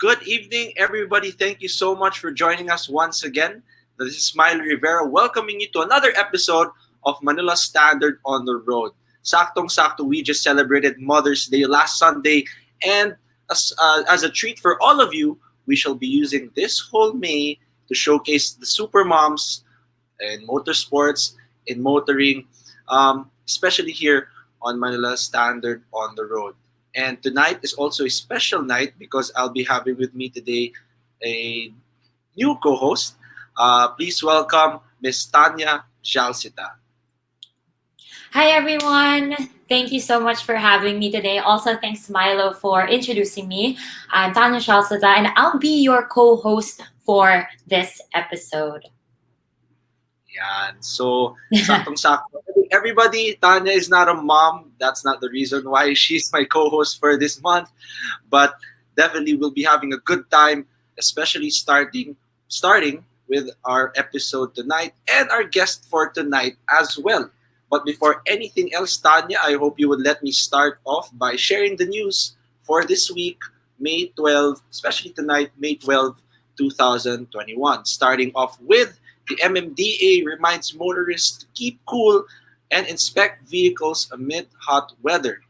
Good evening, everybody. Thank you so much for joining us once again. This is Milo Rivera welcoming you to another episode of Manila Standard on the Road. Saktong-sakto, we just celebrated Mother's Day last Sunday, and as a treat for all of you, we shall be using this whole May to showcase the Supermoms in motorsports, in motoring, especially here on Manila Standard on the Road. And tonight is also a special night because I'll be having with me today a new co-host. Please welcome Miss Tanya Zialcita. Hi, everyone. Thank you so much for having me today. Also, thanks, Milo, for introducing me. I'm Tanya Zialcita, and I'll be your co-host for this episode. Yan. So, saktong-sakto. Everybody, Tanya is not a mom. That's not the reason why she's my co-host for this month. But definitely we'll be having a good time, especially starting with our episode tonight and our guest for tonight as well. But before anything else, Tanya, I hope you would let me start off by sharing the news for this week, May 12, especially tonight, May 12, 2021. Starting off with the MMDA reminds motorists to keep cool and inspect vehicles amid hot weather.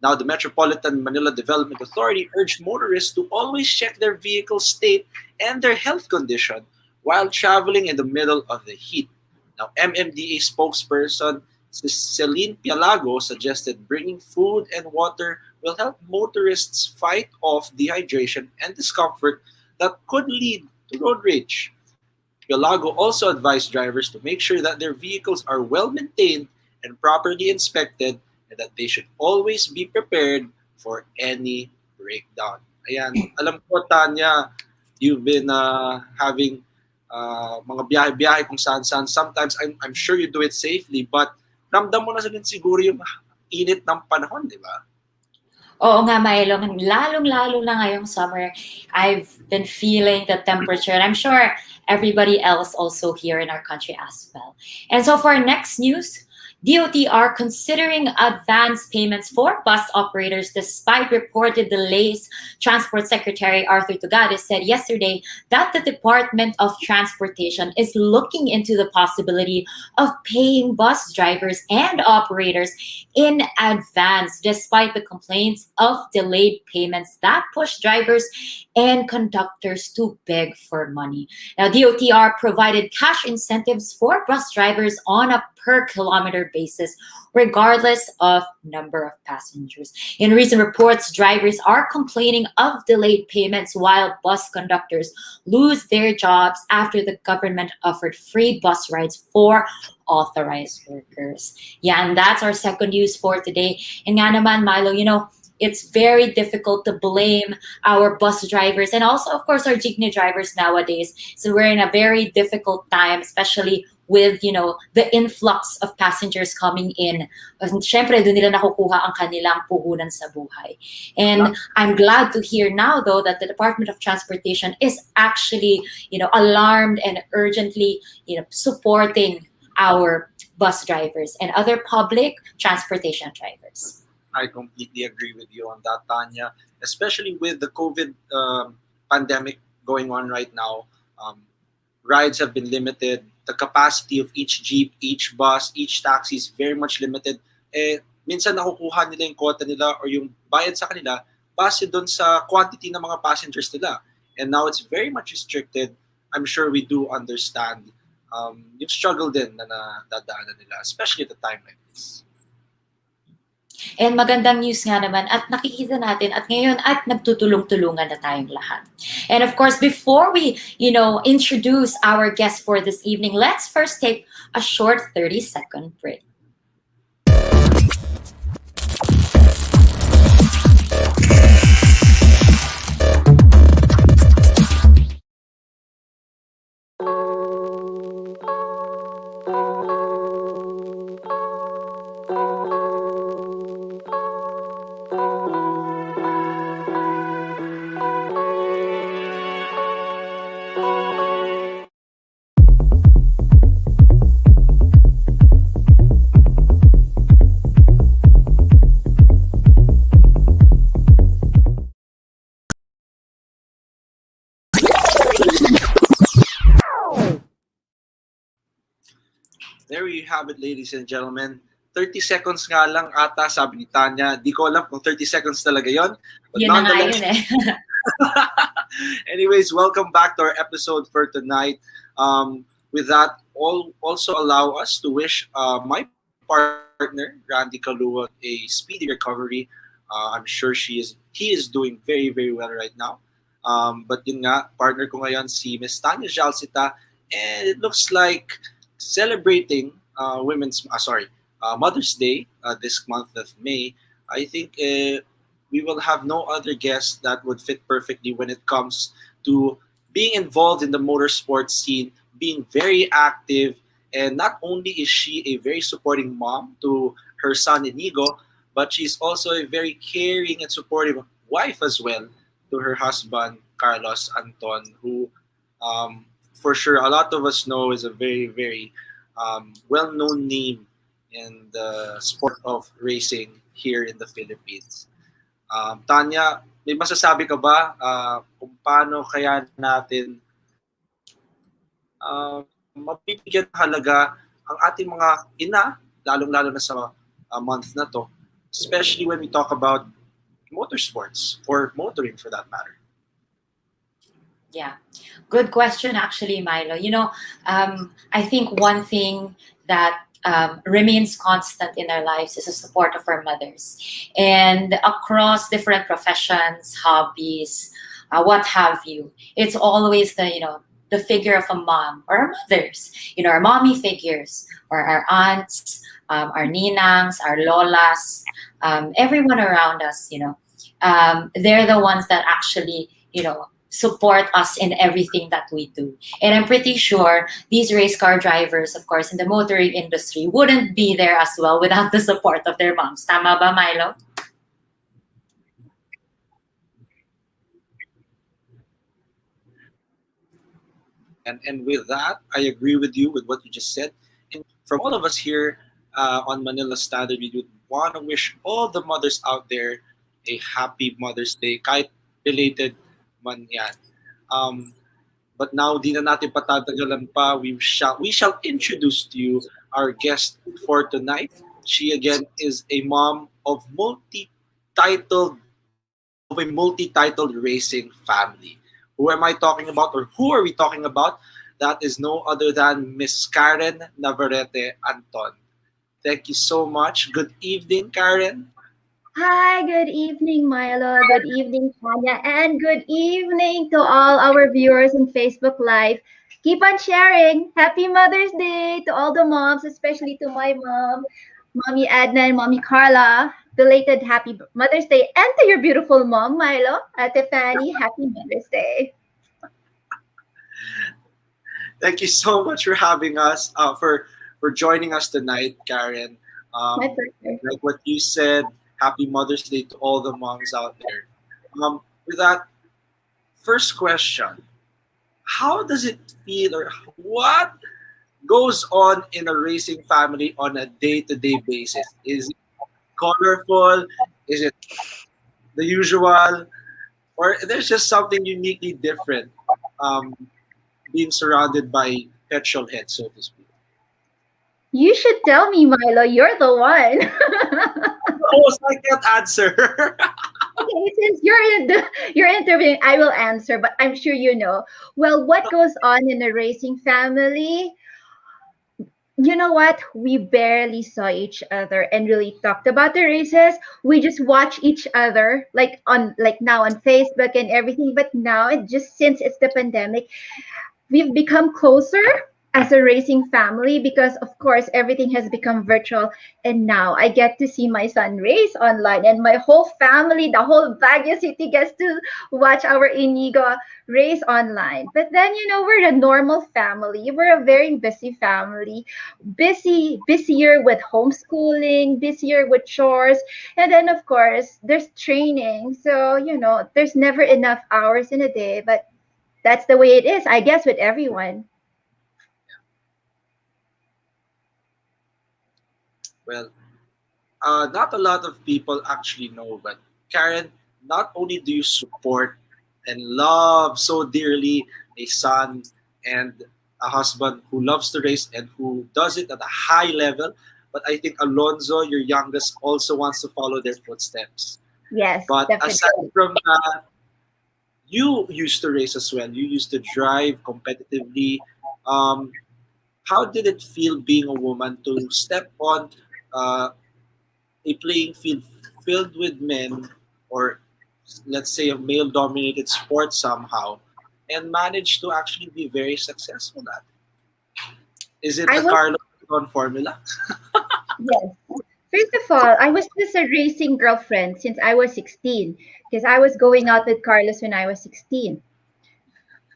Now, the Metropolitan Manila Development Authority urged motorists to always check their vehicle state and their health condition while traveling in the middle of the heat. Now, MMDA spokesperson Celine Pialago suggested bringing food and water will help motorists fight off dehydration and discomfort that could lead to road rage. Pelago also advised drivers to make sure that their vehicles are well maintained and properly inspected and that they should always be prepared for any breakdown. Ayan, alam ko Tanya, you've been having mga biyahe-biyahe kung saan-saan. Sometimes I'm sure you do it safely, but ramdam mo na din siguro yung init ng panahon, di ba? Oo nga, Milo. Lalong-lalo na ngayong summer, I've been feeling the temperature. And I'm sure everybody else also here in our country as well. And so for our next news, DOTR considering advance payments for bus operators despite reported delays. Transport Secretary Arthur Tugares said yesterday that the Department of Transportation is looking into the possibility of paying bus drivers and operators in advance despite the complaints of delayed payments that push drivers and conductors to beg for money. Now, DOTR provided cash incentives for bus drivers on a per kilometer basis, regardless of number of passengers. In recent reports, drivers are complaining of delayed payments while bus conductors lose their jobs after the government offered free bus rides for authorized workers. Yeah, and that's our second news for today. And nga naman, Milo, it's very difficult to blame our bus drivers and also, of course, our jeepney drivers nowadays. So we're in a very difficult time, especially with, the influx of passengers coming in. Siyempre, doon nila nakukuha ang kanilang puhunan sa buhay. And I'm glad to hear now, though, that the Department of Transportation is actually, alarmed and urgently, supporting our bus drivers and other public transportation drivers. I completely agree with you on that, Tanya. Especially with the COVID pandemic going on right now, rides have been limited. The capacity of each jeep, each bus, each taxi is very much limited. Minsan nakukuha nila yung quota nila or yung bayad sa kanila base doon sa quantity ng mga passengers nila. And now it's very much restricted. I'm sure we do understand yung struggle din na nadadaanan nila, especially at a time like this. And magandang news nga naman at nakikita natin at ngayon at nagtutulong-tulungan na tayong lahat. And of course, before we, introduce our guest for this evening, let's first take a short 30-second break. There you have it, ladies and gentlemen. 30 seconds nga lang ata, sabi ni Tanya. Di ko alam kung 30 seconds talaga yon. But yun na nga yun eh. Anyways, welcome back to our episode for tonight. With that, also allow us to wish my partner, Randy Kalua, a speedy recovery. I'm sure he is doing very, very well right now. But yun nga, partner ko ngayon si Miss Tanya Zialcita, and it looks like celebrating Mother's Day this month of May. I think we will have no other guest that would fit perfectly when it comes to being involved in the motorsports scene, being very active, and not only is she a very supporting mom to her son Inigo, but she's also a very caring and supportive wife as well to her husband Carlos Anton, who for sure a lot of us know is a very, very well-known name in the sport of racing here in the Philippines. Tanya, may masasabi ka ba kung paano kaya natin mabibigyan ng halaga ang ating mga ina, lalong-lalo na sa month na to, especially when we talk about motorsports or motoring for that matter? Yeah, good question actually, Milo. I think one thing that remains constant in our lives is the support of our mothers. And across different professions, hobbies, what have you, it's always the figure of a mom or our mothers, our mommy figures or our aunts, our ninangs, our lolas, everyone around us, they're the ones that actually, support us in everything that we do. And I'm pretty sure these race car drivers, of course, in the motoring industry wouldn't be there as well without the support of their moms. Tama ba, Milo? And with that, I agree with you with what you just said. And from all of us here on Manila Standard, we would want to wish all the mothers out there a happy Mother's Day, kahit belated man yan. Um, but now, di na natin patatagalan pa. We shall introduce to you our guest for tonight. She again is a mom of multi-titled of a multi-titled racing family. Who am I talking about, or who are we talking about? That is no other than Miss Karen Navarrete-Anton. Thank you so much. Good evening, Karen. Hi, good evening, Milo. Good evening, Tanya. And good evening to all our viewers in Facebook Live. Keep on sharing. Happy Mother's Day to all the moms, especially to my mom, Mommy Adna and Mommy Carla. Belated Happy Mother's Day. And to your beautiful mom, Milo, Ate Fanny. Happy Mother's Day. Thank you so much for having us, for joining us tonight, Karen. My Um, pleasure. like what you said, Happy Mother's Day to all the moms out there. With that first question, how does it feel, or what goes on in a racing family on a day-to-day basis? Is it colorful? Is it the usual? Or there's just something uniquely different um, being surrounded by petrol heads, so to speak? You should tell me, Milo. You're the one. Oh, so I can't answer. Okay, since you're interviewing, I will answer, but I'm sure you know. Well, what goes on in a racing family? You know what? We barely saw each other and really talked about the races. We just watch each other like now on Facebook and everything. But now it just since it's the pandemic, we've become closer as a racing family because of course everything has become virtual, and now I get to see my son race online, and my whole family, the whole Baguio city, gets to watch our Inigo race online. But then we're a normal family, we're a very busy family, busier with homeschooling, busier with chores, and then of course there's training. So there's never enough hours in a day, but that's the way it is, I guess, with everyone. Well, not a lot of people actually know, but Karen, not only do you support and love so dearly a son and a husband who loves to race and who does it at a high level, but I think Alonzo, your youngest, also wants to follow their footsteps. Yes, But aside definitely. from that, you used to race as well. You used to drive competitively. Um, how did it feel being a woman to step on uh, a playing field filled with men, or let's say a male dominated sport somehow, and manage to actually be very successful at it? Is it I the was Carlos Ghosn formula? Yes. First of all, I was just a racing girlfriend since I was 16 because I was going out with Carlos when I was 16.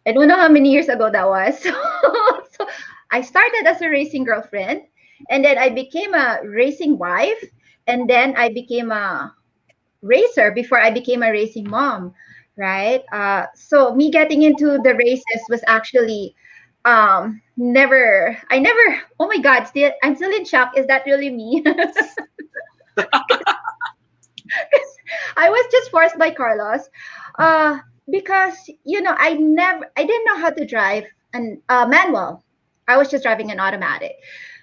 I don't know how many years ago that was. So I started as a racing girlfriend, and then I became a racing wife, and then I became a racer before I became a racing mom, right? So me getting into the races was actually never I never oh my god, still I'm still in shock. Is that really me? I was just forced by Carlos, uh, because I didn't know how to drive an manual. I was just driving an automatic.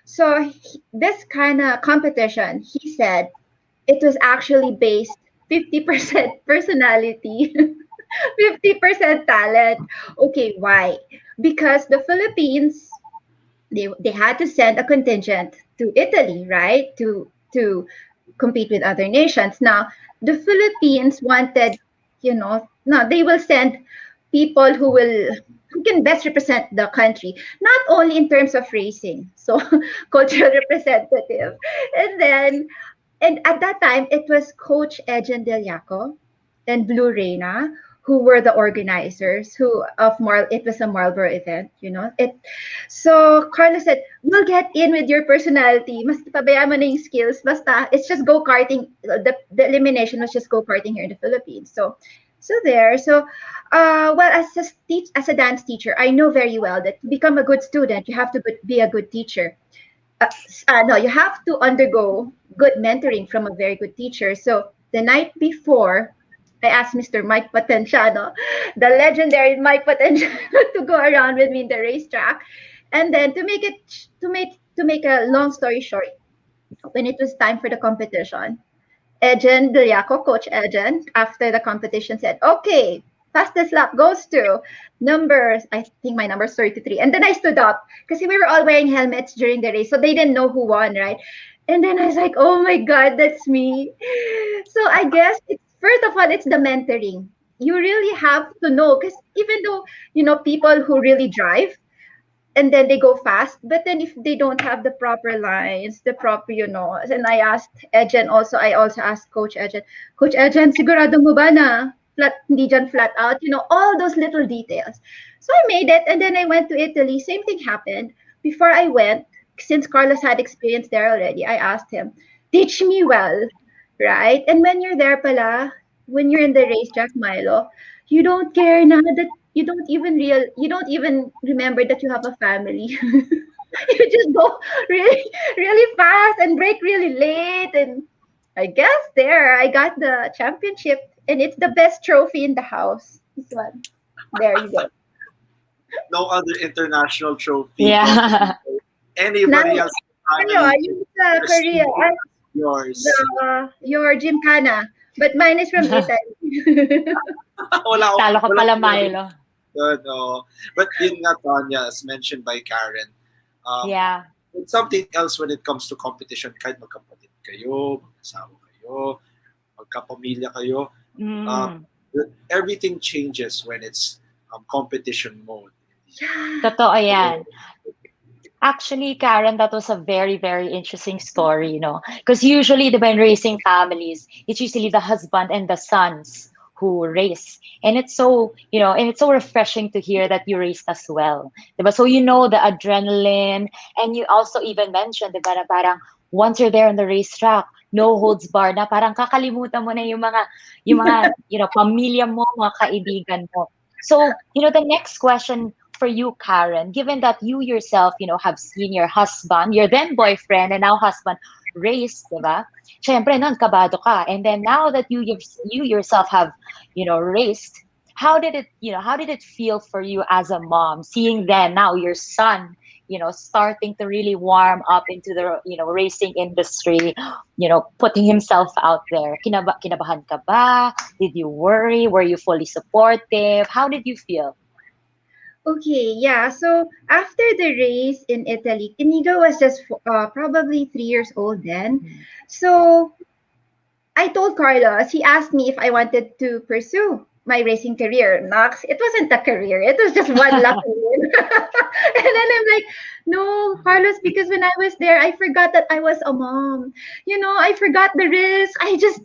So this kind of competition, he said, it was actually based 50% personality, 50% talent. Okay, why? Because the Philippines, they had to send a contingent to Italy, right? To compete with other nations. Now, the Philippines wanted, no, they will send people who can best represent the country, not only in terms of racing, so cultural representative, and then and at that time it was Coach Ejen Deliaco and Blue Reina who were the organizers who of Mar it was a Marlboro event, it. So Carlos said, we'll get in with your personality, mas pabayaan mo na yung skills, basta it's just go-karting. The elimination was just go-karting here in the Philippines. Well, as a dance teacher, I know very well that to become a good student, you have to be a good teacher. No, you have to undergo good mentoring from a very good teacher. So the night before, I asked Mr. Mike Potenciano, the legendary Mike Potenciano, to go around with me in the racetrack, and then to make a long story short, when it was time for the competition, Ejen Deliaco, Coach Ejen, after the competition said, okay, fastest lap goes to I think my number is 33. And then I stood up because we were all wearing helmets during the race. So they didn't know who won, right? And then I was like, oh my God, that's me. So I guess first of all, it's the mentoring. You really have to know because even though, people who really drive, and then they go fast. But then if they don't have the proper lines, the proper, and I also asked Coach Ejen, sigurado mo ba na hindi dyan flat out, all those little details. So I made it, and then I went to Italy. Same thing happened. Before I went, since Carlos had experience there already, I asked him, teach me well, right? And when you're there pala, when you're in the racetrack, Milo, you don't care na that you don't even remember that you have a family. You just go really, really fast and break really late. And I guess there I got the championship, and it's the best trophy in the house. This one. There you go. No other international trophy Yeah. can anybody Now, else ano, family yung sa Korea, yours. your gymkhana, but mine is from Italy. wala akong- Talo ka wala pala, akong- Milo. No. But yun nga, Tanya, as mentioned by Karen, Yeah. it's something else when it comes to competition. Kahit magkapatid kayo, mag-asawa kayo, magkapamilya kayo, Mm. everything changes when it's competition mode. Yeah. Totoo yan. Actually, Karen, that was a very, very interesting story, because usually when racing families, it's usually the husband and the sons who race. And it's so refreshing to hear that you raced as well. Diba? So the adrenaline, and you also even mentioned, diba, na parang once you're there on the racetrack, no holds bar na parang kakalimutan mo na yung mga pamilya mo, mga kaibigan mo. So, the next question for you, Karen, given that you yourself, have seen your husband, your then boyfriend and now husband race, diba? Syempre, nun, kabado ka. And then now that you yourself have, raced, how did it feel for you as a mom, seeing then now your son, starting to really warm up into the, racing industry, putting himself out there? Kinabahan ka ba? Did you worry? Were you fully supportive? How did you feel? Okay, yeah. So after the race in Italy, Inigo was just probably 3 years old then. So I told Carlos, he asked me if I wanted to pursue my racing career. Nox, it wasn't a career, it was just one lucky win. And then I'm like, no, Carlos, because when I was there, I forgot that I was a mom. I forgot the risk. I just,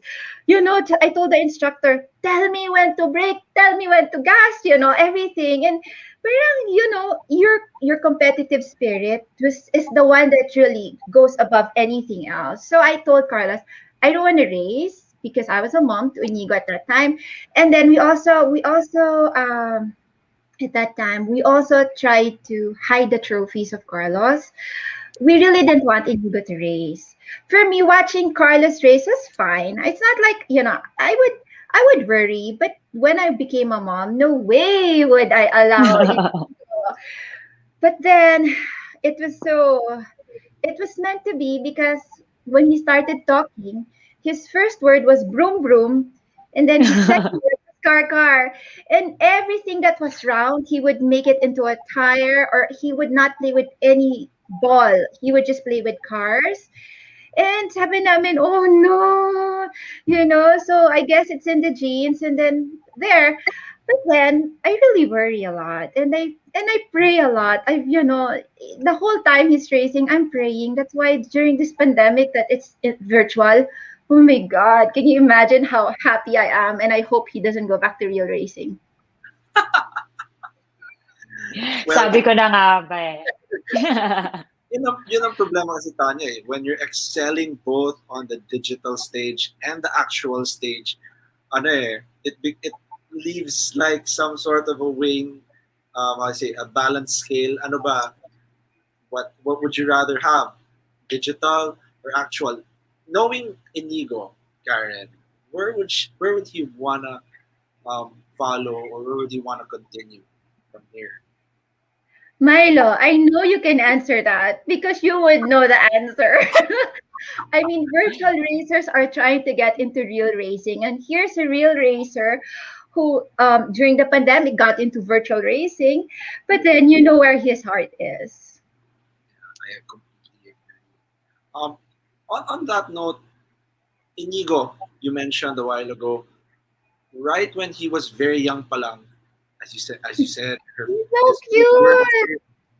I told the instructor, tell me when to brake, tell me when to gas, everything. And parang, your competitive spirit is the one that really goes above anything else. So I told Carlos, I don't want to race because I was a mom to Inigo at that time. And then we also at that time we also tried to hide the trophies of Carlos. We really didn't want Inigo to race. For me, watching Carlos race was fine. It's not like, I would worry, but when I became a mom, no way would I allow it. But then it was meant to be because when he started talking, his first word was broom broom, and then his second word was car, and everything that was round, he would make it into a tire, or he would not play with any ball. He would just play with cars. And sabi namin, oh no, so I guess it's in the genes and then there. But then I really worry a lot and I pray a lot. The whole time he's racing, I'm praying. That's why during this pandemic that it's virtual. Oh my God, can you imagine how happy I am? And I hope he doesn't go back to real racing. Well, Sabi ko na nga ba eh. yun ang problema kasi Tanya eh. When you're excelling both on the digital stage and the actual stage, ano eh, it leaves like some sort of a weighing, I say a balance scale. Ano ba? What would you rather have? Digital or actual? Knowing Inigo, Karen, where would he wanna follow or where would he wanna continue from here? Milo, I know you can answer that because you would know the answer. I mean, virtual racers are trying to get into real racing, and here's a real racer who, during the pandemic, got into virtual racing, but then you know where his heart is. I completely agree. On that note, Inigo, you mentioned a while ago, right when he was very young palang, as you said, He's so his first words cute, were,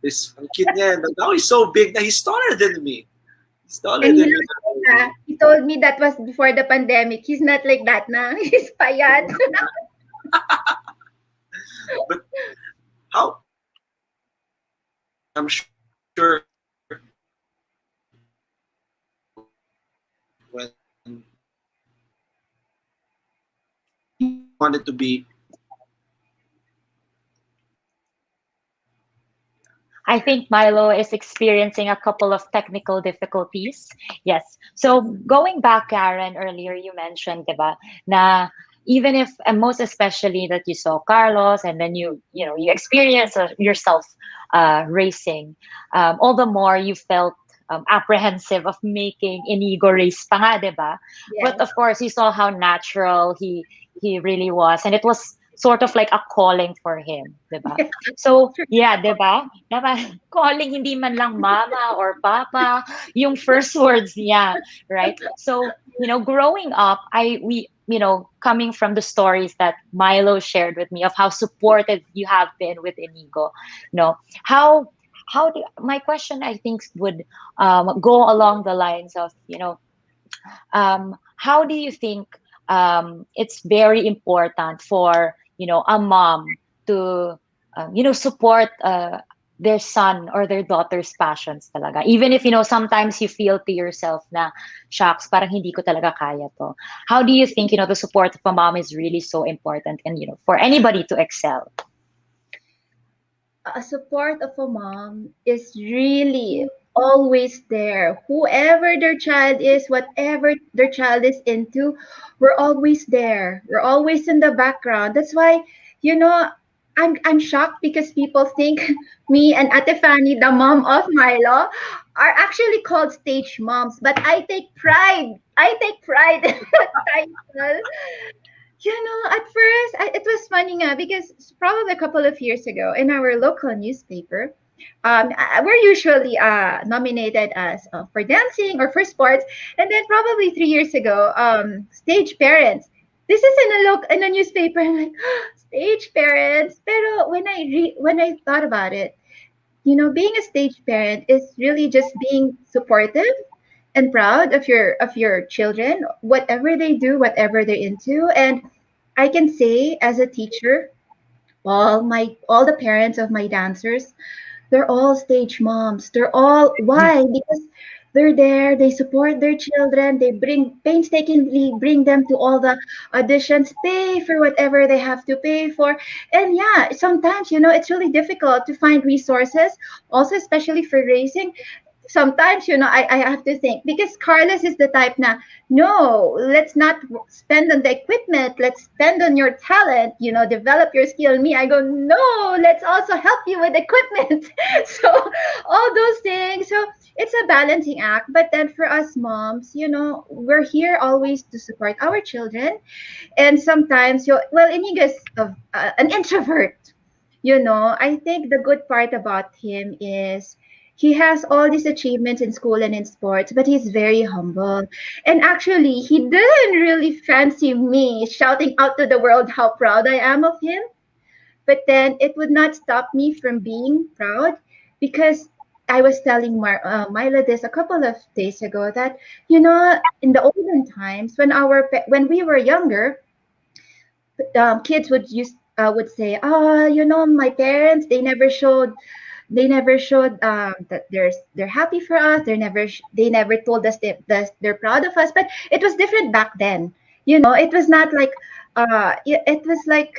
this ang cute niya, and now he's so big na he's taller than me. He's taller and than me. he told me that was before the pandemic. He's not like that now. He's payat. But how? I'm sure when wanted to be. I think Milo is experiencing a couple of technical difficulties. Yes. So going back, Karen, earlier you mentioned, diba, na even if, and most especially that you saw Carlos and then you experience yourself racing, all the more you felt apprehensive of making Inigo race pa nga, diba? Yes. But of course, you saw how natural he really was, and it was sort of like a calling for him, diba? So, yeah, diba? Diba? Calling hindi man lang mama or papa, yung first words niya, right? So, growing up, coming from the stories that Milo shared with me of how supportive you have been with Inigo, how my question I think would go along the lines of, how do you think it's very important for a mom to support their son or their daughter's passions talaga, even if sometimes you feel to yourself na shucks parang hindi ko talaga kaya to. How do you think the support of a mom is really so important, and for anybody to excel? A support of a mom is really always there. Whoever their child is, whatever their child is into, we're always there. We're always in the background. That's why, you know, I'm shocked because people think me and Ate Fanny, the mom of Milo, are actually called stage moms. But I take pride. I take pride in that title. At first, it was funny nga because probably a couple of years ago in our local newspaper, we're usually nominated as for dancing or for sports, and then probably 3 years ago, stage parents. This is in a newspaper. I'm like, stage parents. Pero when I thought about it, being a stage parent is really just being supportive and proud of your children, whatever they do, whatever they're into. And I can say as a teacher, all the parents of my dancers, they're all stage moms. They're all why? Because they're there, they support their children, they painstakingly bring them to all the auditions, pay for whatever they have to pay for. And yeah, sometimes it's really difficult to find resources, also especially for racing. Sometimes I have to think because Carlos is the type na no, let's not spend on the equipment, let's spend on your talent, develop your skill. Me, I go no, let's also help you with equipment. So all those things, so it's a balancing act. But then for us moms, we're here always to support our children. And sometimes Inigo's an introvert. I think the good part about him is He has all these achievements in school and in sports, but he's very humble. And actually, he didn't really fancy me shouting out to the world how proud I am of him. But then it would not stop me from being proud because I was telling Milo this a couple of days ago that, in the olden times when when we were younger, kids would say, "Oh, my parents, they never showed that they're happy for us. They never told us that they're proud of us." But it was different back then. It was not like it was like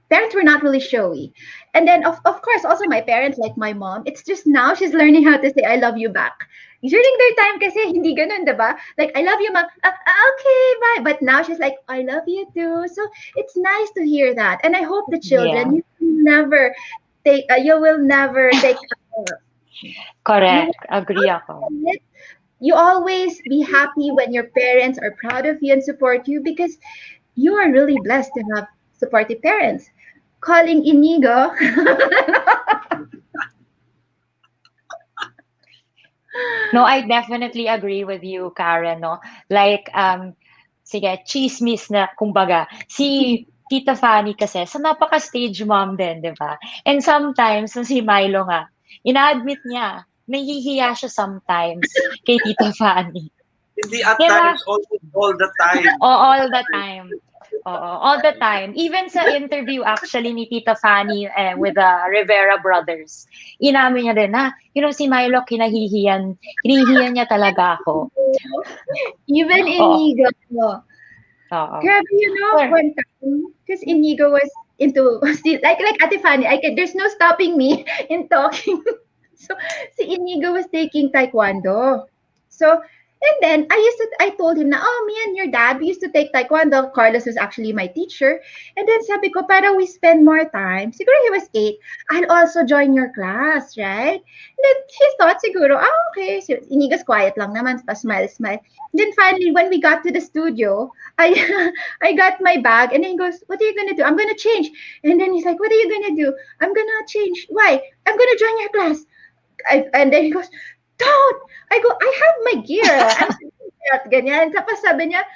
parents were not really showy. And then of course also my parents, like my mom, it's just now she's learning how to say I love you back. During their time kasi hindi ganun, diba? Like, I love you, mom. Okay, bye. But now she's like, I love you too. So it's nice to hear that. And I hope the Yeah. children, you will never take Correct. you Agree ako. you always be happy when your parents are proud of you and support you because you are really blessed to have supportive parents. Calling Inigo. No, I definitely agree with you, Karen, no? Like, sige, chismis na, kumbaga. Si Tita Fanny kasi, sa napaka-stage mom din, di ba? And sometimes, si Milo nga, ina-admit niya, nahihiya siya sometimes kay Tita Fanny. Hindi at Di ba? times, all the time. All the time. Oo, all the time. Even sa interview actually ni Tita Fanny with the Rivera brothers, inamin niya din na, si Milo, kinahihiyan niya talaga ako. Even Oo. Inigo. Oo. Grabe, Sure. one time, because Inigo was into, like Ate Fanny, there's no stopping me in talking. So, si Inigo was taking Taekwondo. So, and then I told him na, oh, me and your dad, we used to take Taekwondo. Carlos was actually my teacher. And then sabi ko, para we spend more time, siguro he was 8, I'll also join your class, right? And then he thought siguro, okay. So, Inigo's quiet lang naman, pa smile, smile. And then finally, when we got to the studio, I I got my bag and then he goes, what are you gonna do? I'm gonna change. And then he's like, what are you gonna do? I'm gonna change. Why? I'm gonna join your class. And then he goes, don't! I go, I have my gear. I'm at ganyan. Tapos sabi niya,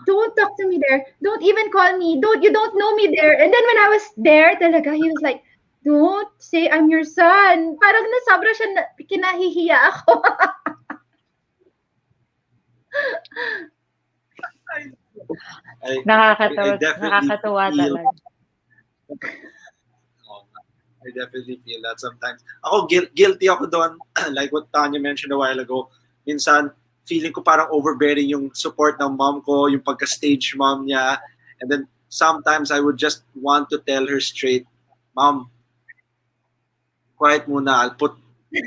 don't talk to me there. Don't even call me. You don't know me there. And then when I was there talaga, he was like, don't say I'm your son. Parang nasobra siya, kinahihiya ako. Nakakatuwa feel, talaga. I definitely feel that sometimes. Ako, guilty ako doon. Like what Tanya mentioned a while ago. Minsan, feeling ko parang overbearing yung support ng mom ko, yung pagka-stage mom niya. And then, sometimes I would just want to tell her straight, Mom, quiet muna. I'll put face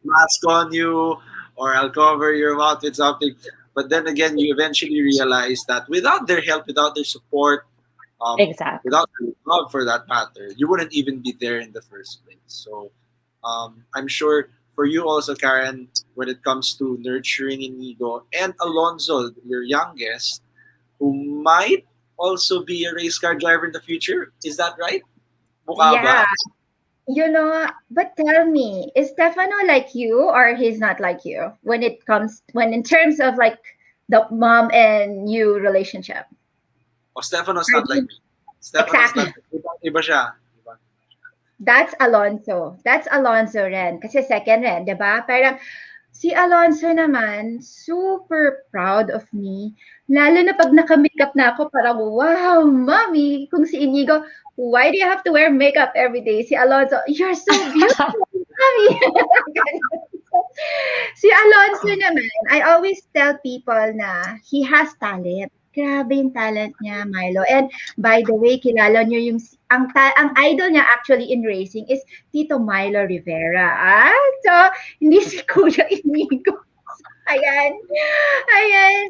mask on you or I'll cover your mouth with something. But then again, you eventually realize that without their help, without their support, Exactly. without their love for that matter, you wouldn't even be there in the first place. So I'm sure for you also, Karen, when it comes to nurturing Inigo and Alonzo, your youngest, who might also be a race car driver in the future. Is that right? Mukha ba? Yeah. But tell me, is Stefano like you or he's not like you when in terms of like the mom and you relationship? Oh, Stefano's not like me. Stefano's Exactly. not. Iba siya. Iba. That's Alonso. That's Alonso rin. Kasi second rin, di ba? Parang si Alonso naman, super proud of me. Lalo na pag naka-makeup na ako, parang, wow, mommy, kung si Inigo, why do you have to wear makeup every day? Si Alonso, you're so beautiful, mommy. Si Alonso naman, I always tell people na he has talent. Grabe yung talent niya, Milo. And by the way, kilala niyo ang idol niya actually in racing is Tito Milo Rivera. So, hindi si Kuya Inigo. Ayan.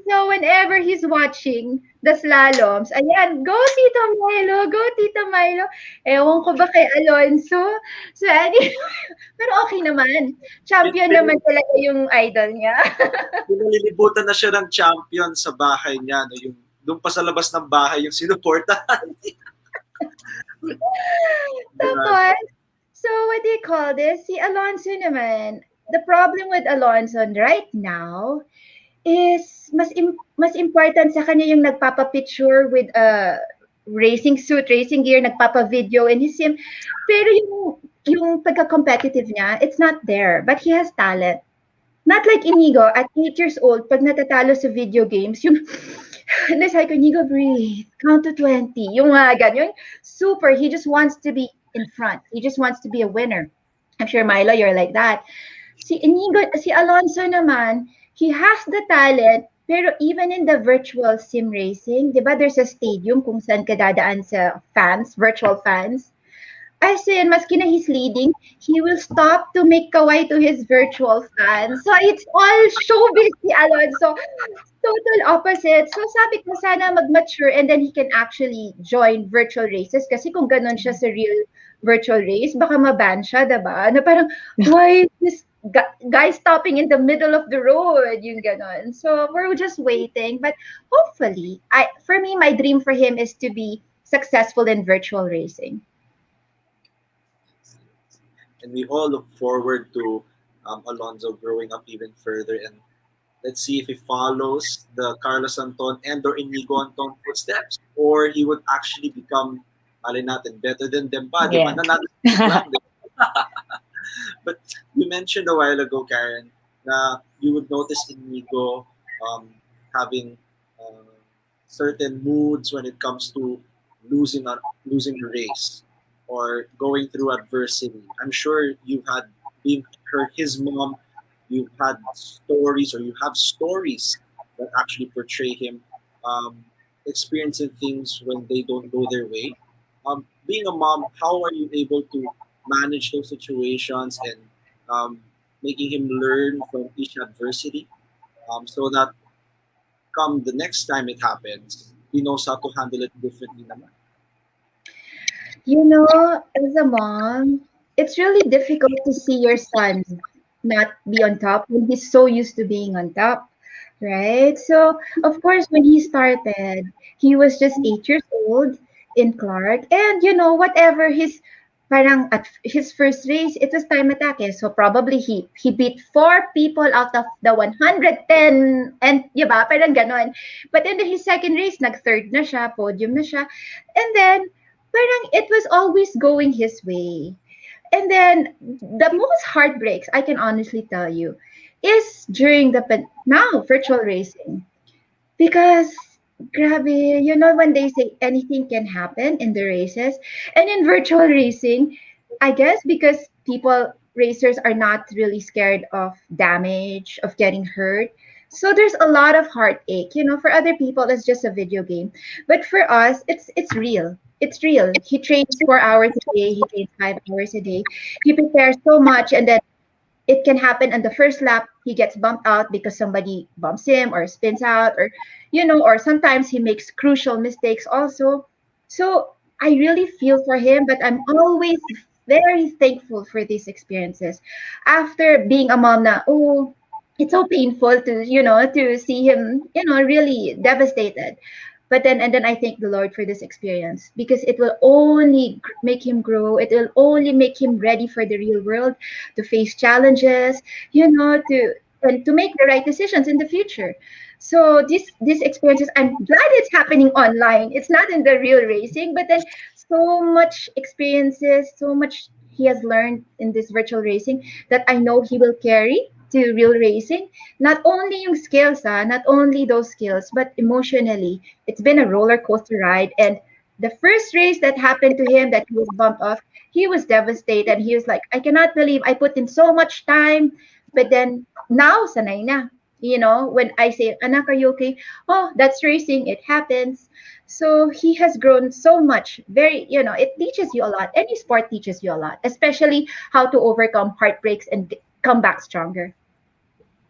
So, whenever he's watching the slaloms, ayan, go Tito Milo, go Tito Milo. Ewan ko ba kay Alonso? So, anyway, pero okay naman. Champion naman talaga yung idol niya. Pinalilibutan na siya ng champion sa bahay niya. No? Yung doon pa sa labas ng bahay yung sinuportahan. Tapos, So what do you call this? Si Alonso naman, the problem with Alonso right now is mas important sa kanya yung nagpapa-picture with a racing suit, racing gear, nagpapa-video in his sim. Pero yung pagka-competitive niya, it's not there. But he has talent. Not like Inigo, at 8 years old, pag natatalo sa video games, yung, sabi ko, Inigo, breathe, count to 20. Yung mga ganyan, super, he just wants to be in front. He just wants to be a winner. I'm sure, Milo, you're like that. Si Alonso naman, he has the talent, pero even in the virtual sim racing, di ba there's a stadium kung saan ka dadaan sa fans, virtual fans. As in, maski na he's leading, he will stop to make kaway to his virtual fans. So it's all showbiz si Alonso. Total opposite. So sabi ko sana mag-mature and then he can actually join virtual races kasi kung ganun siya sa real virtual race, baka maban siya, diba? Na parang, why is this guy stopping in the middle of the road? Yung ganon. So we're just waiting. But hopefully, for me, my dream for him is to be successful in virtual racing. And we all look forward to Alonso growing up even further. And let's see if he follows the Carlos Anton and or Inigo Anton footsteps, or he would actually become, malay natin, better than them pa. Di ba? Yeah. Nananatili lang din. But you mentioned a while ago, Karen, na you would notice Inigo having certain moods when it comes to losing a race or going through adversity. I'm sure you've had been his mom. You've had stories, or you have stories that actually portray him experiencing things when they don't go their way. Being a mom, how are you able to manage those situations and um, making him learn from each adversity so that come the next time it happens, he knows how to handle it differently naman? You know, as a mom, it's really difficult to see your son not be on top when he's so used to being on top, right? So, of course, when he started, he was just 8 years old in Clark. And, you know, whatever parang at his first race, it was time attack. Eh. So, probably he beat 4 people out of the 110. And, diba, parang ganon. But then his second race, nag-third na siya, podium na siya. And then, parang it was always going his way. And then the most heartbreaks, I can honestly tell you, is during the now virtual racing. Because grabe, you know when they say anything can happen in the races, and in virtual racing, I guess because racers are not really scared of damage, of getting hurt. So there's a lot of heartache. You know, for other people it's just a video game. But for us, it's real. It's real. He trains 4 hours a day, he trains 5 hours a day. He prepares so much and then it can happen on the first lap he gets bumped out because somebody bumps him or spins out, or or sometimes he makes crucial mistakes also. So I really feel for him, but I'm always very thankful for these experiences after being a mom. Na, oh, it's so painful to to see him really devastated. But then and then I thank the Lord for this experience because it will only make him grow. It will only make him ready for the real world, to face challenges, to make the right decisions in the future. So these experiences, I'm glad it's happening online. It's not in the real racing, but then so much experiences, so much he has learned in this virtual racing that I know he will carry to real racing. Not only yung skills, not only those skills, but emotionally. It's been a roller coaster ride. And the first race that happened to him that he was bumped off, he was devastated. He was like, I cannot believe I put in so much time. But then now, sanay na. When I say, anak, are you okay? Oh, that's racing. It happens. So he has grown so much. It teaches you a lot. Any sport teaches you a lot, especially how to overcome heartbreaks and come back stronger.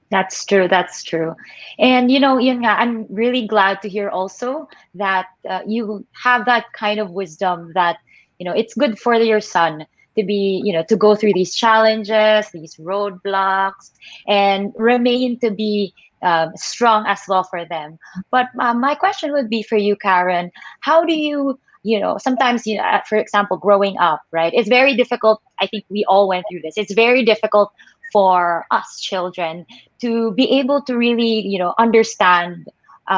That's true. That's true. And yun nga, I'm really glad to hear also that you have that kind of wisdom that it's good for your son to be to go through these challenges, these roadblocks, and remain to be strong as well for them. But my question would be for you, Karen. How do you sometimes, for example, growing up, right? It's very difficult. I think we all went through this. It's very difficult for us children to be able to really, understand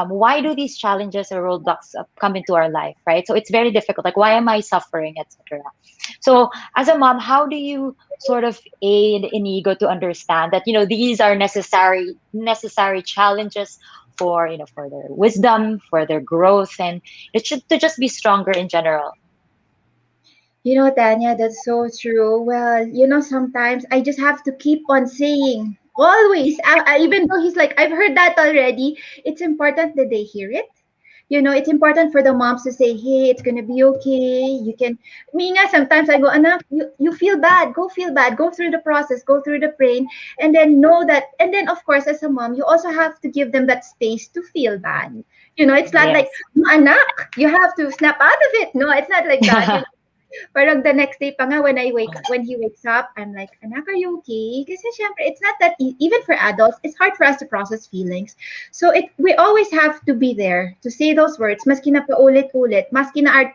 why do these challenges or roadblocks come into our life, right? So it's very difficult. Like, why am I suffering, etc. So, as a mom, how do you sort of aid Inigo to understand that these are necessary challenges for for their wisdom, for their growth, and it should to just be stronger in general. Tanya, that's so true. Well, sometimes I just have to keep on saying, always, even though he's like, I've heard that already, it's important that they hear it. It's important for the moms to say, hey, it's gonna be okay. You can, me nga, sometimes I go, anak, you feel bad, go through the process, go through the pain, and then know that, and then of course, as a mom, you also have to give them that space to feel bad. It's not like, Yes. anak, you have to snap out of it. No, it's not like that. Parang the next day pa nga when he wakes up, I'm like, anak, are you okay? Kasi syempre, it's not that even for adults, it's hard for us to process feelings. So we always have to be there to say those words. Maski na paulit-ulit, maski na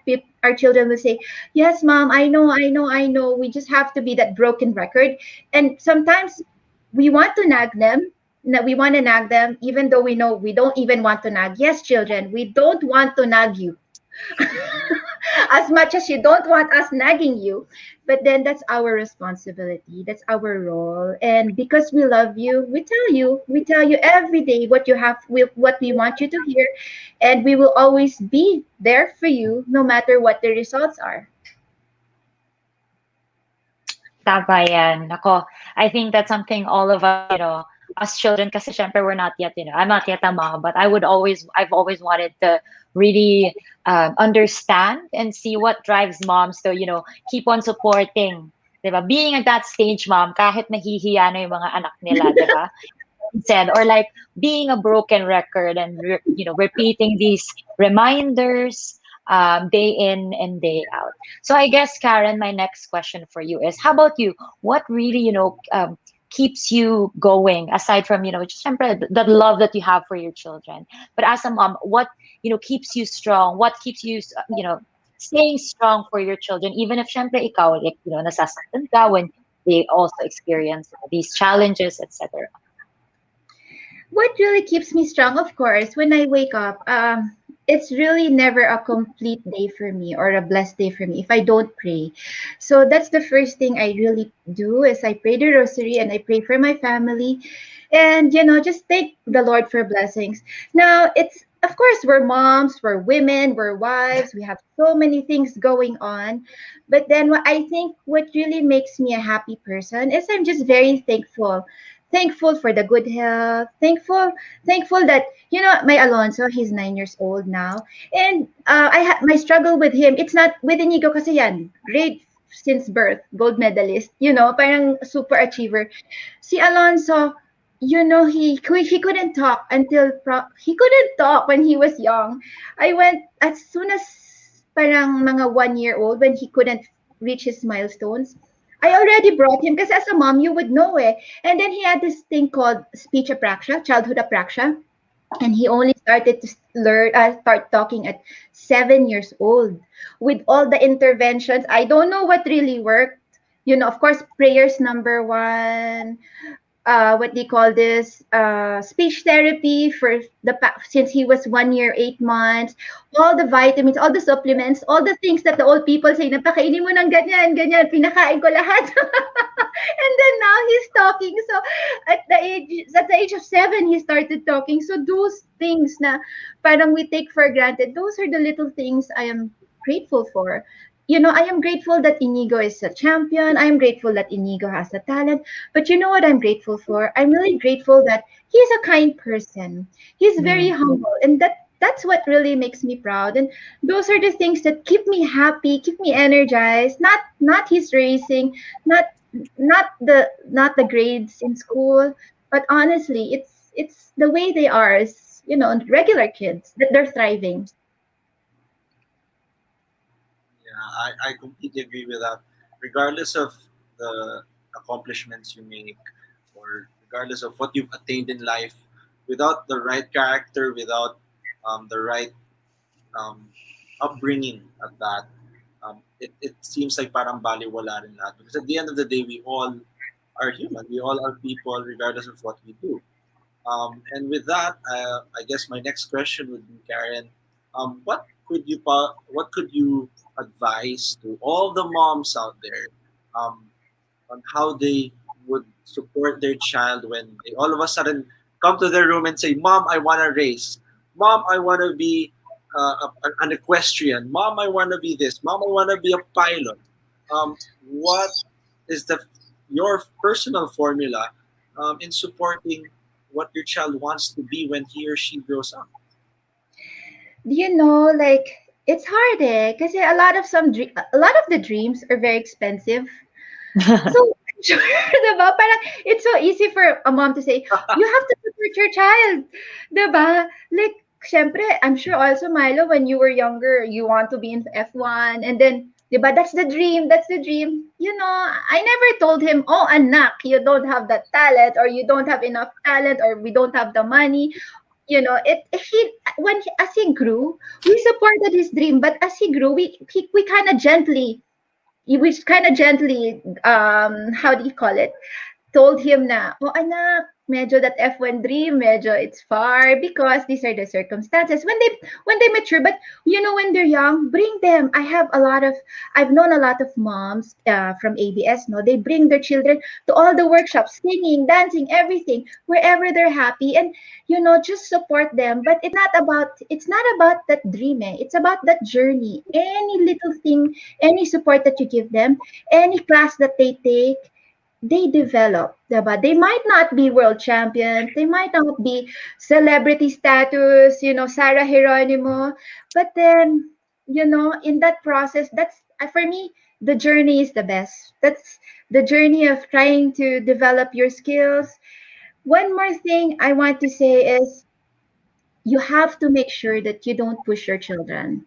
our children will say, yes, mom, I know. We just have to be that broken record. And sometimes we want to nag them. We want to nag them, even though we know we don't even want to nag. Yes, children, we don't want to nag you. As much as you don't want us nagging you, but then that's our responsibility, that's our role, and because we love you, we tell you every day what we want you to hear, and we will always be there for you no matter what the results are. Tama yan. Ako, I think that's something all of us, us children, kasi syempre we're not yet, I'm not yet a mom, but I've always wanted to really understand and see what drives moms to, keep on supporting. Diba? Being at that stage, mom, kahit nahihiya na yung mga anak nila, diba? Said, or like being a broken record and repeating these reminders day in and day out. So I guess, Karen, my next question for you is, how about you? What really keeps you going aside from just syempre, the love that you have for your children, but as a mom, what keeps you strong, what keeps you staying strong for your children, even if syempre ikaw, like, nasasaktan ka when they also experience these challenges, etc. What really keeps me strong, of course, when I wake up, it's really never a complete day for me or a blessed day for me if I don't pray. So that's the first thing I really do is I pray the rosary and I pray for my family, and just thank the Lord for blessings. Now it's, of course, we're moms, we're women, we're wives, we have so many things going on. But then what I think what really makes me a happy person is I'm just very thankful. Thankful for the good health. Thankful that my Alonso, he's 9 years old now, and I had my struggle with him. It's not with Inigo kasi yan, great since birth, gold medalist. Parang super achiever. Si Alonso, he couldn't talk he couldn't talk when he was young. I went as soon as parang mga 1 year old when he couldn't reach his milestones. I already brought him because as a mom you would know it. And then he had this thing called speech apraxia, childhood apraxia, and he only started to start talking at 7 years old. With all the interventions, I don't know what really worked. Of course, prayers number one, what they call this, speech therapy for since he was 1 year 8 months, all the vitamins, all the supplements, all the things that the old people say, napakainin mo ng ganyan, ganyan, pinakain ko lahat. And then now he's talking. So at the age of 7, he started talking. So those things na parang we take for granted, those are the little things I am grateful for. I am grateful that Inigo is a champion. I am grateful that Inigo has a talent. But you know what I'm grateful for? I'm really grateful that he's a kind person. He's very Mm. humble, and that's what really makes me proud. And those are the things that keep me happy, keep me energized. Not his racing, not not the grades in school, but honestly, it's the way they are as regular kids that they're thriving. Yeah, I completely agree with that. Regardless of the accomplishments you make, or regardless of what you've attained in life, without the right character, without the right um, upbringing at that, it seems like parang baliwala rin lahat. Because at the end of the day, we all are human. We all are people, regardless of what we do. And with that, I guess my next question would be, Karen, what could you advise to all the moms out there, um, on how they would support their child when they all of a sudden come to their room and say, "Mom, I want to race. Mom, I want to be an equestrian. Mom, I want to be this. Mom, I want to be a pilot." What is the your personal formula in supporting what your child wants to be when he or she grows up? Like it's hard because a lot of the dreams are very expensive. So sure, diba? Parang it's so easy for a mom to say, you have to support your child, diba? Like, syempre, I'm sure also, Milo, when you were younger, you want to be in F1, and then, diba, that's the dream. I never told him, oh, anak, you don't have that talent, or you don't have enough talent, or we don't have the money. As he grew, we supported his dream, but as he grew, we kind of gently how do you call it, told him na, "Oh anak, medyo that F1 dream, medyo it's far because these are the circumstances." When they mature, but when they're young, bring them. I've known a lot of moms from ABS, no, they bring their children to all the workshops, singing, dancing, everything, wherever they're happy, and just support them. But it's not about that dream, eh. It's about that journey. Any little thing, any support that you give them, any class that they take, they develop, diba? They might not be world champions, they might not be celebrity status, Sarah Geronimo, but then, in that process, that's for me, the journey is the best. That's the journey of trying to develop your skills. One more thing I want to say is you have to make sure that you don't push your children.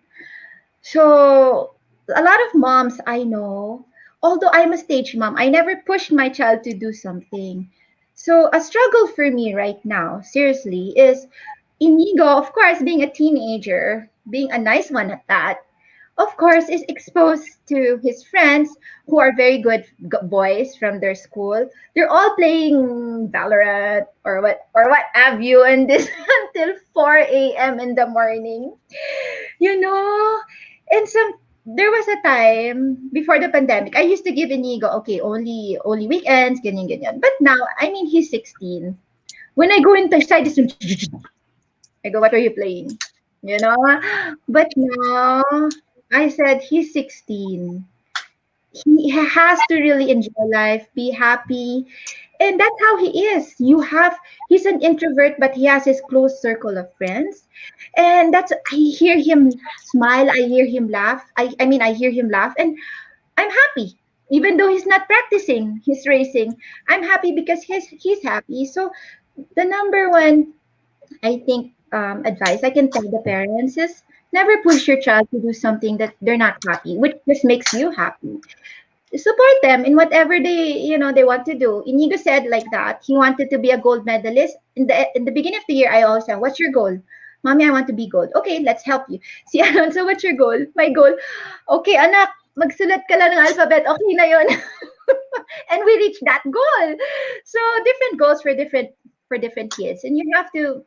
So a lot of moms I know, although I'm a stage mom, I never pushed my child to do something. So a struggle for me right now, seriously, is Inigo, of course, being a teenager, being a nice one at that, of course, is exposed to his friends who are very good boys from their school. They're all playing Valorant or what have you, and this until 4 a.m. in the morning you know and there was a time before the pandemic I used to give Inigo, okay, only weekends, ganyan ganyan, but now, I mean, he's 16. When I go inside this room, I go, what are you playing, you know but now I said he's 16. He has to really enjoy life, be happy, and that's how he is. He's an introvert, but he has his close circle of friends, and I hear him smile, I hear him laugh, I hear him laugh, and I'm happy. Even though he's not practicing his racing, I'm happy because he's happy. So the number one, I think, advice I can tell the parents is never push your child to do something that they're not happy, which just makes you happy. Support them in whatever they want to do. Inigo said like that he wanted to be a gold medalist in the beginning of the year. I always said, what's your goal? Mommy, I want to be gold. Okay, let's help you. Si Alonso, what's your goal? My goal, okay anak, magsulat ka lang ng alphabet, okay na yon. And we reached that goal. So different goals for different kids, and you have to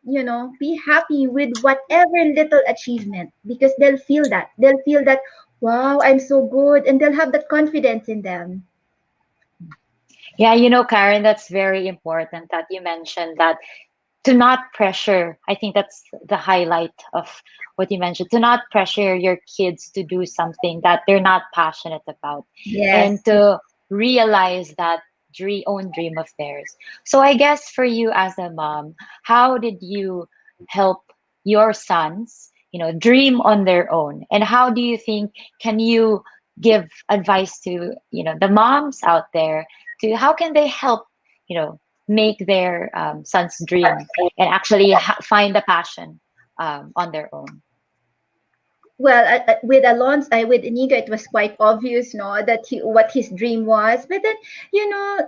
be happy with whatever little achievement, because they'll feel that, wow, I'm so good, and they'll have that confidence in them. Yeah, Karen, that's very important that you mentioned that to not pressure. I think that's the highlight of what you mentioned, to not pressure your kids to do something that they're not passionate about, and Yes. to realize that own dream of theirs. So I guess for you as a mom, how did you help your sons, dream on their own? And how do you think can you give advice to, the moms out there, to how can they help, make their sons dream and actually find the passion on their own? well, with Alonso, with Inigo, it was quite obvious, no, that what his dream was. But then,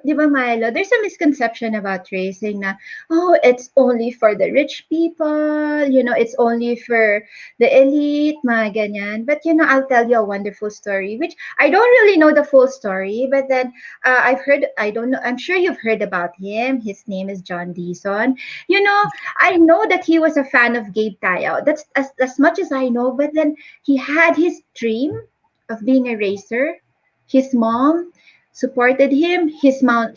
di ba, Milo, there's a misconception about racing na, oh, it's only for the rich people, it's only for the elite, mga ganyan. But, I'll tell you a wonderful story, which I don't really know the full story, but then I've heard, I don't know, I'm sure you've heard about him. His name is John Deason. I know that he was a fan of Gabe Tayo. That's as much as I know, but then he had his dream of being a racer. His mom supported him. His mom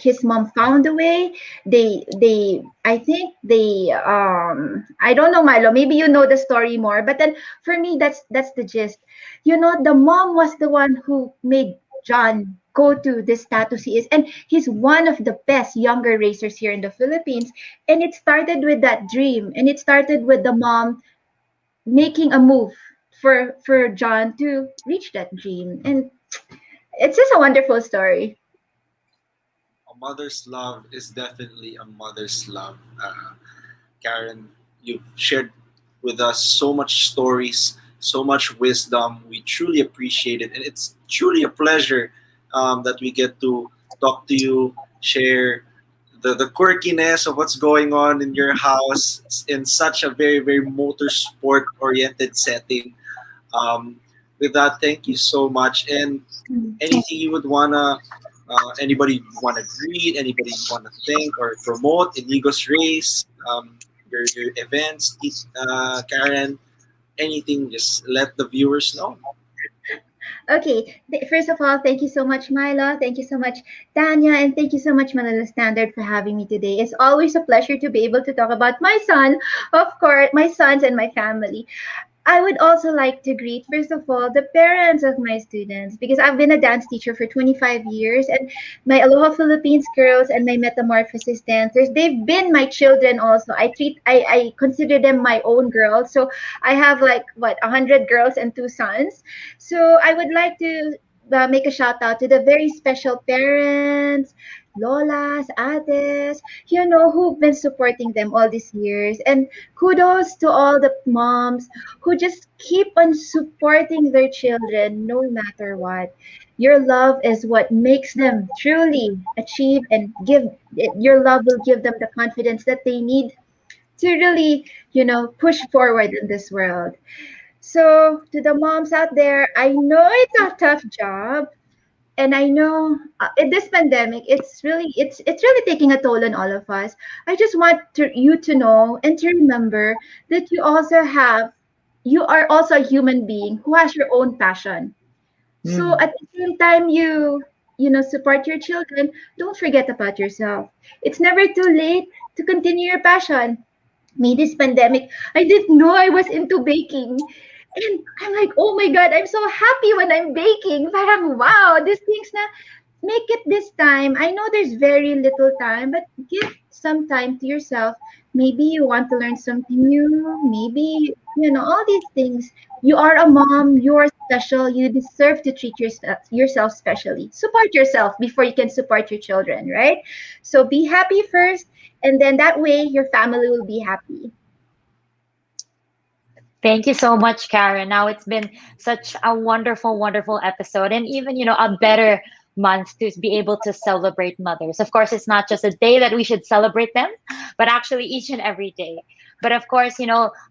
found a way. They I think they I don't know, Milo, maybe you know the story more, but then for me that's the gist. The mom was the one who made John go to the status he is, and he's one of the best younger racers here in the Philippines. And it started with that dream, and it started with the mom making a move for John to reach that dream. And it's just a wonderful story. A mother's love is definitely a mother's love. Karen, you've shared with us so much stories, so much wisdom. We truly appreciate it, and it's truly a pleasure that we get to talk to you, share the quirkiness of what's going on in your house in such a very, very motorsport oriented setting. Um, with that, thank you so much. And anything you would wanna, anybody you wanna greet, anybody you wanna thank or promote in Eagles Race, your events, Karen, anything, just let the viewers know. Okay, first of all, thank you so much, Mila. Thank you so much, Tanya, and thank you so much, Manila Standard, for having me today. It's always a pleasure to be able to talk about my son, of course, my sons and my family. I would also like to greet, first of all, the parents of my students, because I've been a dance teacher for 25 years, and my Aloha Philippines girls and my Metamorphosis dancers, they've been my children also. I consider them my own girls. So I have like, what, 100 girls and 2 sons. So I would like to make a shout out to the very special parents, lolas, ates, who've been supporting them all these years. And kudos to all the moms who just keep on supporting their children no matter what. Your love is what makes them truly achieve and give your love will give them the confidence that they need to really, push forward in this world. So to the moms out there, I know it's a tough job, and I know in this pandemic, it's really taking a toll on all of us. I just want you to know and to remember that you are also a human being who has your own passion. So Mhm. at the same time support your children, don't forget about yourself. It's never too late to continue your passion. Me, this pandemic, I didn't know I was into baking. And I'm like, oh my God, I'm so happy when I'm baking. Parang, wow, these things na make it this time. I know there's very little time, but give some time to yourself. Maybe you want to learn something new. Maybe, all these things. You are a mom. You're special. You deserve to treat yourself specially. Support yourself before you can support your children, right? So be happy first, and then that way your family will be happy. Thank you so much, Karen. Now it's been such a wonderful, wonderful episode, and even, a better month to be able to celebrate mothers. Of course, it's not just a day that we should celebrate them, but actually each and every day. But of course,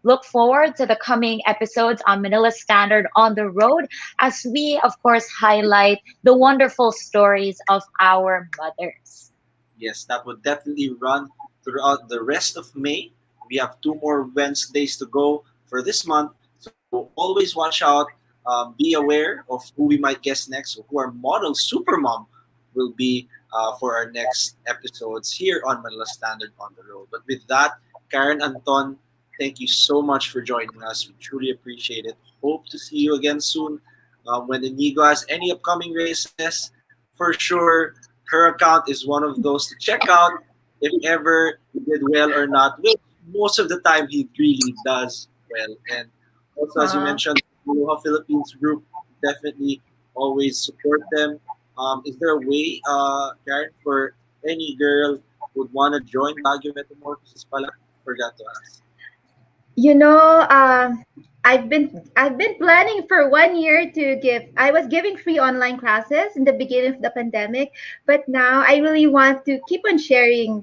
look forward to the coming episodes on Manila Standard on the road as we, of course, highlight the wonderful stories of our mothers. Yes, that would definitely run throughout the rest of May. We have 2 more Wednesdays to go for this month, so always watch out. Be aware of who we might guest next, or who our model Supermom will be for our next episodes here on Manila Standard on the Road. But with that, Karen Anton, thank you so much for joining us. We truly appreciate it. Hope to see you again soon. When Inigo has any upcoming races, for sure, her account is one of those to check out if ever he did well or not. Which most of the time he really does well. And also, as you Uh, mentioned, Aloha Philippines group, definitely always support them. Is there a way, Karen, for any girl would want to join Baguio Metamorphosis pala? Forgot to ask. you know, uh, I've been planning for 1 year to give. I was giving free online classes in the beginning of the pandemic, but now I really want to keep on sharing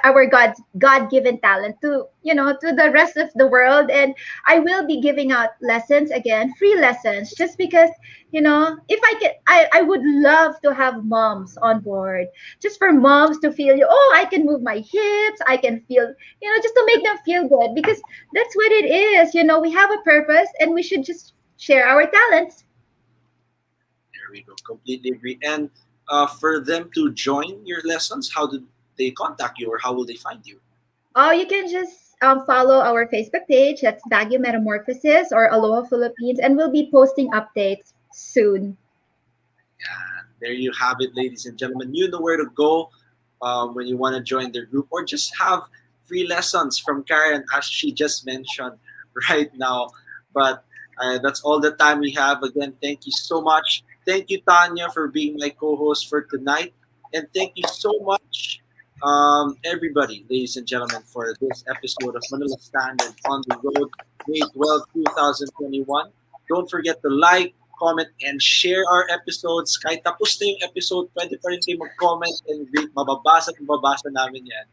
our God given talent to to the rest of the world, and I will be giving out lessons again, free lessons, just because if I can, I would love to have moms on board, just for moms to feel, oh, I can move my hips, I can feel, just to make them feel good, because that's what it is. We have a purpose and we should just share our talents. There we go. Completely agree. And for them to join your lessons, how do they contact you or how will they find you? Oh, you can just follow our Facebook page. That's Baguio Metamorphosis or Aloha Philippines, and we'll be posting updates soon. And there you have it, ladies and gentlemen. You know where to go when you want to join their group or just have free lessons from Karen, as she just mentioned right now. But that's all the time we have. Again, thank you so much. Thank you, Tanya, for being my co host for tonight. And thank you so much, everybody, ladies and gentlemen, for this episode of Manila Standard on the Road, May 12, 2021. Don't forget to like, comment, and share our episodes. Kahit tapos na yung episode, pwede pa rin kayo mag-comment and rate. Mababasa at mababasa namin yan.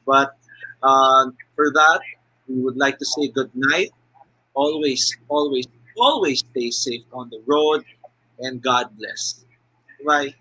But for that, we would like to say good night. Always, always, always stay safe on the road, and God bless. Bye.